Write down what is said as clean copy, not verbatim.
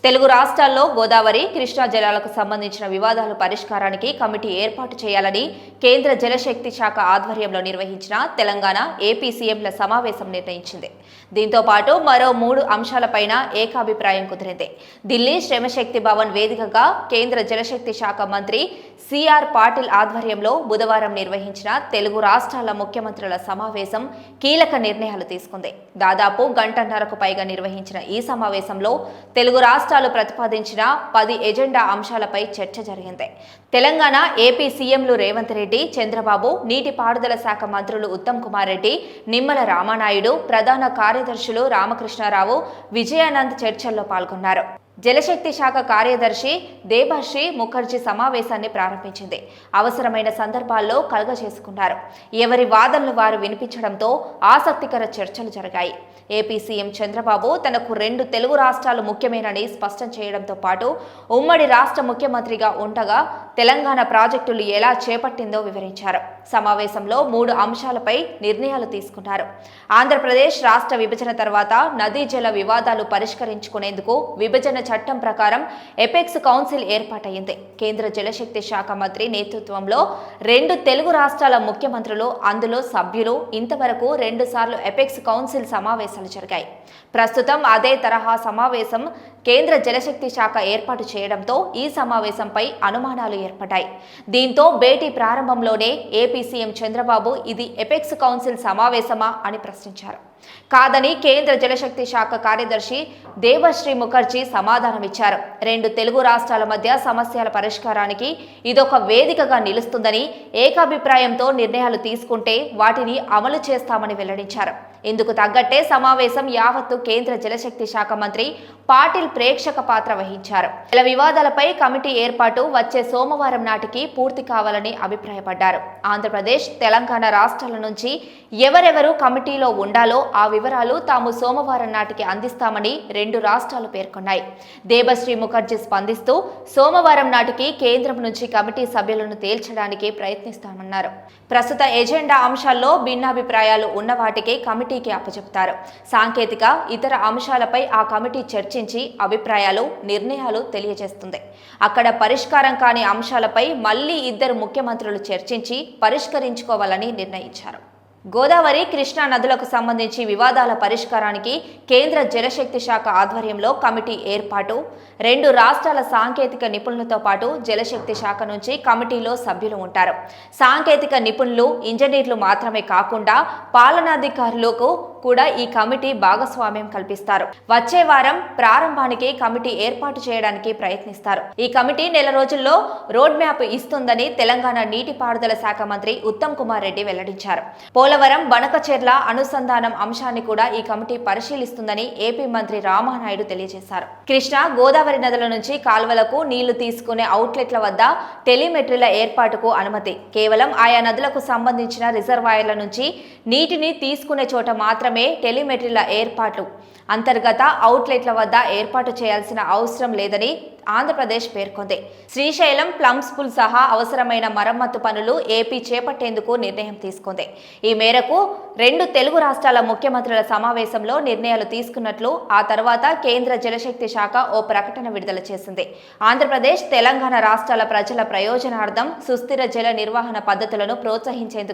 తెలుగు రాష్ట్రాల్లో గోదావరి, కృష్ణా జలాలకు సంబంధించిన వివాదాల పరిష్కారానికి కమిటీ ఏర్పాటు చేయాలని కేంద్ర జలశక్తి శాఖ ఆధ్వర్యంలో నిర్వహించిన తెలంగాణ, ఏపీ సీఎంల సమావేశం నిర్ణయించింది. దీంతో పాటు మరో 3 అంశాలపైన ఏకాభిప్రాయం కుదిరింది. ఢిల్లీ శ్రమశక్తి భవన్ వేదికగా కేంద్ర జలశక్తి శాఖ మంత్రి సిఆర్ పాటిల్ ఆధ్వర్యంలో బుధవారం నిర్వహించిన తెలుగు రాష్ట్రాల ముఖ్యమంత్రుల సమావేశం కీలక నిర్ణయాలు తీసుకుంది. దాదాపు గంటన్నరకు పైగా నిర్వహించిన ఈ సమావేశంలో తెలుగు రాష్ట్రాలు ప్రతిపాదించిన 10 ఎజెండా అంశాలపై చర్చ జరిగింది. తెలంగాణ, ఏపీ సీఎంలు రేవంత్ రెడ్డి, చంద్రబాబు, నీటిపారుదల శాఖ మంత్రులు ఉత్తమ్ కుమార్ రెడ్డి, నిమ్మల రామానాయుడు, ప్రధాన కార్యదర్శులు రామకృష్ణారావు, విజయానంద్ చర్చల్లో పాల్గొన్నారు. జలశక్తి శాఖ కార్యదర్శి దేబశ్రీ ముఖర్జీ సమావేశాన్ని ప్రారంభించింది. అవసరమైన సందర్భాల్లో కలగజేసుకున్నారు. ఎవరి వాదనలు వారు వినిపించడంతో ఆసక్తికర చర్చలు జరిగాయి. ఏపీ సీఎం చంద్రబాబు తనకు 2 తెలుగు రాష్ట్రాలు ముఖ్యమేనని స్పష్టం చేయడంతో పాటు ఉమ్మడి రాష్ట్ర ముఖ్యమంత్రిగా ఉండగా తెలంగాణ ప్రాజెక్టులు ఎలా చేపట్టిందో వివరించారు. సమావేశంలో 3 అంశాలపై నిర్ణయాలు తీసుకున్నారు. ఆంధ్రప్రదేశ్ రాష్ట్ర విభజన తర్వాత నదీ జల వివాదాలు పరిష్కరించుకునేందుకు విభజన చట్టం ప్రకారం ఎపెక్స్ కౌన్సిల్ ఏర్పాటైంది. కేంద్ర జలశక్తి శాఖ మంత్రి నేతృత్వంలో 2 తెలుగు రాష్ట్రాల ముఖ్యమంత్రులు, అందులో సభ్యులు ఇంతవరకు 2 సార్లు ఎపెక్స్ కౌన్సిల్ సమావేశాలు జరిగాయి. ప్రస్తుతం అదే తరహా సమావేశం కేంద్ర జలశక్తి శాఖ ఏర్పాటు చేయడంతో ఈ సమావేశంపై అనుమానాలు ఏర్పడ్డాయి. దీంతో భేటీ ప్రారంభంలోనే ఏపీ సీఎం చంద్రబాబు ఇది ఎపెక్స్ కౌన్సిల్ సమావేశమా అని ప్రశ్నించారు. కాదని కేంద్ర జలశక్తి శాఖ కార్యదర్శి దేబశ్రీ ముఖర్జీ సమాధానమిచ్చారు. 2 తెలుగు రాష్ట్రాల మధ్య సమస్యల పరిష్కారానికి ఇదొక వేదికగా నిలుస్తుందని, ఏకాభిప్రాయంతో నిర్ణయాలు తీసుకుంటే వాటిని అమలు చేస్తామని వెల్లడించారు. ఇందుకు తగ్గట్టే సమావేశం యావత్తు కేంద్ర జలశక్తి శాఖ మంత్రి పాటిల్ ప్రేక్షక పాత్ర వహించారు. జల వివాదాలపై కమిటీ ఏర్పాటు వచ్చే సోమవారం నాటికి పూర్తి కావాలని అభిప్రాయపడ్డారు. ఆంధ్రప్రదేశ్, తెలంగాణ రాష్ట్రాల నుంచి ఎవరెవరు కమిటీలో ఉండాలో ఆ వివరాలు తాము సోమవారం నాటికి అందిస్తామని 2 రాష్ట్రాలు పేర్కొన్నాయి. దేబశ్రీ ముఖర్జీ స్పందిస్తూ సోమవారం నాటికి కేంద్రం నుంచి కమిటీ సభ్యులను తేల్చడానికి ప్రయత్నిస్తామన్నారు. ప్రస్తుత ఎజెండా అంశాల్లో భిన్నాభిప్రాయాలు ఉన్న వాటికి కమిటీకి అప్పచెప్తారు. సాంకేతిక, ఇతర అంశాలపై ఆ కమిటీ చర్చించి అభిప్రాయాలు, నిర్ణయాలు తెలియజేస్తుంది. అక్కడ పరిష్కారం కాని అంశాలపై మళ్లీ 2 ముఖ్యమంత్రులు చర్చించి పరిష్కరించుకోవాలని నిర్ణయించారు. గోదావరి, కృష్ణా నదులకు సంబంధించి వివాదాల పరిష్కారానికి కేంద్ర జలశక్తి శాఖ ఆధ్వర్యంలో కమిటీ ఏర్పాటు, 2 రాష్ట్రాల సాంకేతిక నిపుణులతో పాటు జలశక్తి శాఖ నుంచి కమిటీలో సభ్యులు ఉంటారు. సాంకేతిక నిపుణులు, ఇంజనీర్లు మాత్రమే కాకుండా పాలనాధికారులకు కూడా ఈ కమిటీ భాగస్వామ్యం కల్పిస్తారు. వచ్చే వారం ప్రారంభానికి కమిటీ ఏర్పాటు చేయడానికి ప్రయత్నిస్తారు. ఈ కమిటీ నెల రోజుల్లో రోడ్ మ్యాప్ ఇస్తుందని తెలంగాణ నీటిపారుదల శాఖ మంత్రి ఉత్తమ్ కుమార్ రెడ్డి వెల్లడించారు. పోలవరం, బనకచెర్ల అనుసంధానం అంశాన్ని కూడా ఈ కమిటీ పరిశీలిస్తుందని ఏపీ మంత్రి రామానాయుడు తెలియజేశారు. కృష్ణా, గోదావరి నదుల నుంచి కాల్వలకు నీళ్లు తీసుకునే అవుట్లెట్ల వద్ద టెలిమెట్రీల ఏర్పాటుకు అనుమతి. కేవలం ఆయా నదులకు సంబంధించిన రిజర్వాయర్ల నుంచి నీటిని తీసుకునే చోట మాత్రమే టెలిమెట్రీల ఏర్పాటు, అంతర్గత అవుట్లెట్ల వద్ద ఏర్పాటు చేయాల్సిన అవసరం లేదని ఆంధ్రప్రదేశ్ పేర్కొంది. శ్రీశైలం ప్లంబ్స్ పుల్ సహా అవసరమైన మరమ్మతు పనులు ఏపీ చేపట్టేందుకు నిర్ణయం తీసుకుంది. ఈ మేరకు 2 తెలుగు రాష్ట్రాల ముఖ్యమంత్రుల సమావేశంలో నిర్ణయాలు తీసుకున్నట్లు ఆ తర్వాత కేంద్ర జలశక్తి శాఖ ఓ ప్రకటన విడుదల చేసింది. ఆంధ్రప్రదేశ్, తెలంగాణ రాష్ట్రాల ప్రజల ప్రయోజనార్థం సుస్థిర జల నిర్వహణ పద్ధతులను ప్రోత్సహించేందుకు